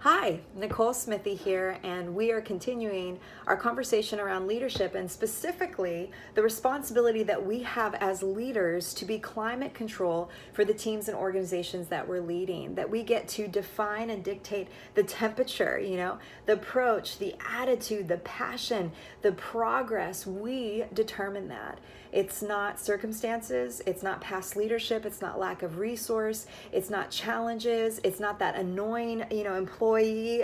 Hi, Nicole Smithee here, and we are continuing our conversation around leadership and specifically the responsibility that we have as leaders to be climate control for the teams and organizations that we're leading, that we get to define and dictate the temperature, the approach, the attitude, the passion, the progress. We determine that. It's not circumstances, it's not past leadership, it's not lack of resource, it's not challenges, it's not that annoying, employee.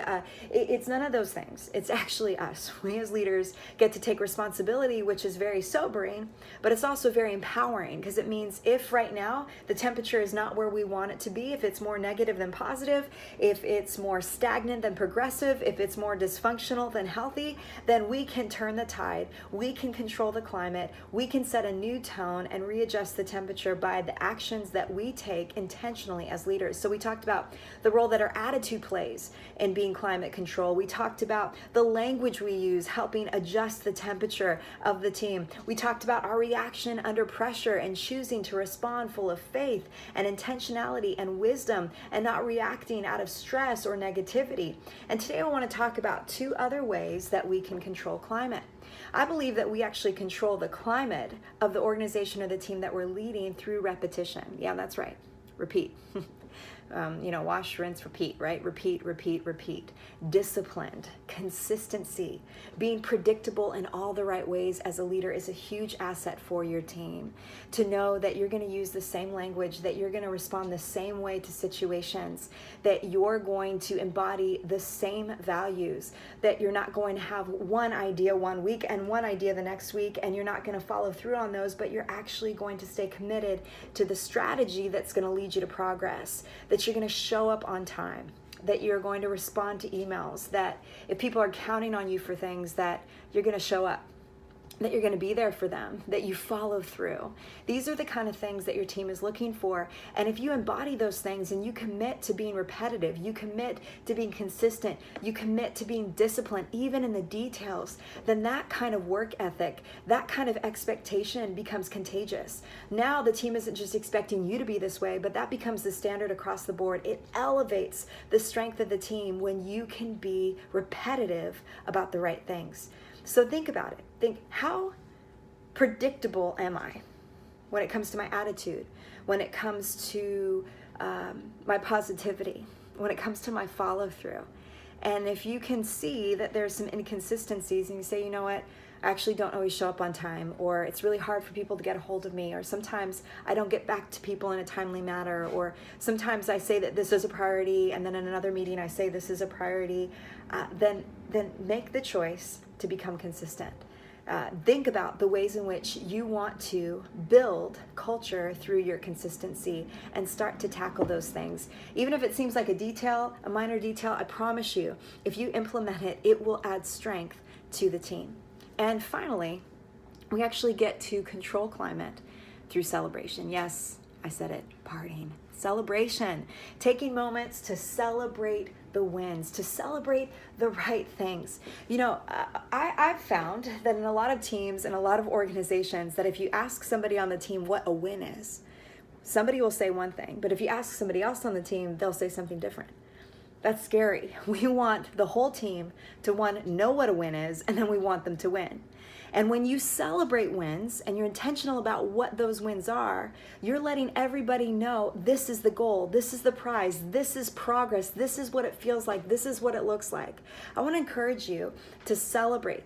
It's none of those things. It's actually us. We as leaders get to take responsibility, which is very sobering, but it's also very empowering because it means if right now the temperature is not where we want it to be, if it's more negative than positive, if it's more stagnant than progressive, if it's more dysfunctional than healthy, then we can turn the tide. We can control the climate. We can set a new tone and readjust the temperature by the actions that we take intentionally as leaders. So we talked about the role that our attitude plays in being climate control. We talked about the language we use helping adjust the temperature of the team. We talked about our reaction under pressure and choosing to respond full of faith and intentionality and wisdom and not reacting out of stress or negativity. And today I want to talk about two other ways that we can control climate. I believe that we actually control the climate of the organization or the team that we're leading through repetition. Yeah, that's right. Repeat. Wash, rinse, repeat, right? Repeat, repeat, repeat. Disciplined, consistency, being predictable in all the right ways as a leader is a huge asset for your team. To know that you're going to use the same language, that you're going to respond the same way to situations, that you're going to embody the same values, that you're not going to have one idea one week and one idea the next week, and you're not going to follow through on those, but you're actually going to stay committed to the strategy that's going to lead you to progress, that you're going to show up on time, that you're going to respond to emails, that if people are counting on you for things, that you're going to show up, that you're going to be there for them, that you follow through. These are the kind of things that your team is looking for. And if you embody those things and you commit to being repetitive, you commit to being consistent, you commit to being disciplined, even in the details, then that kind of work ethic, that kind of expectation becomes contagious. Now the team isn't just expecting you to be this way, but that becomes the standard across the board. It elevates the strength of the team when you can be repetitive about the right things. So think about it. Think, how predictable am I when it comes to my attitude, when it comes to my positivity, when it comes to my follow through? And if you can see that there's some inconsistencies and you say, you know what, I actually don't always show up on time, or it's really hard for people to get a hold of me, or sometimes I don't get back to people in a timely manner, or sometimes I say that this is a priority and then in another meeting I say this is a priority, then make the choice to become consistent. Think about the ways in which you want to build culture through your consistency and start to tackle those things. Even if it seems like a minor detail, I promise you, if you implement it, it will add strength to the team. And finally, we actually get to control climate through celebration. Yes, I said it, partying. Celebration, taking moments to celebrate the wins, to celebrate the right things. I've found that in a lot of teams and a lot of organizations that if you ask somebody on the team what a win is, somebody will say one thing, but if you ask somebody else on the team, they'll say something different. That's scary. We want the whole team to, one, know what a win is, and then we want them to win. And when you celebrate wins and you're intentional about what those wins are, you're letting everybody know this is the goal, this is the prize, this is progress, this is what it feels like, this is what it looks like. I want to encourage you to celebrate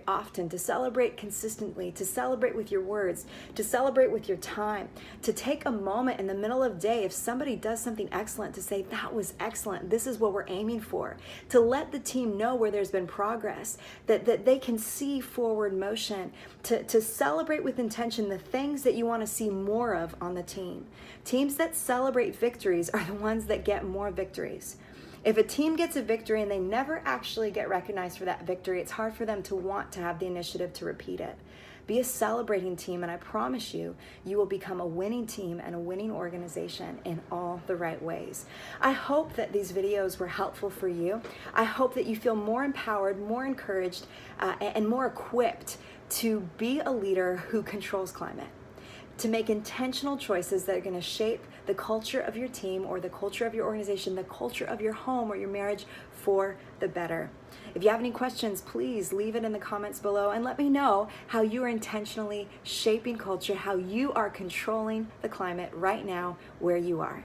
often, to celebrate consistently, to celebrate with your words, to celebrate with your time, to take a moment in the middle of the day if somebody does something excellent to say, that was excellent, this is what we're aiming for, to let the team know where there's been progress, that they can see forward motion, to celebrate with intention the things that you want to see more of on the team. Teams that celebrate victories are the ones that get more victories. If a team gets a victory and they never actually get recognized for that victory, it's hard for them to want to have the initiative to repeat it. Be a celebrating team, and I promise you, you will become a winning team and a winning organization in all the right ways. I hope that these videos were helpful for you. I hope that you feel more empowered, more encouraged, and more equipped to be a leader who controls climate. to make intentional choices that are going to shape the culture of your team or the culture of your organization, the culture of your home or your marriage for the better. If you have any questions, please leave it in the comments below and let me know how you are intentionally shaping culture, how you are controlling the climate right now where you are.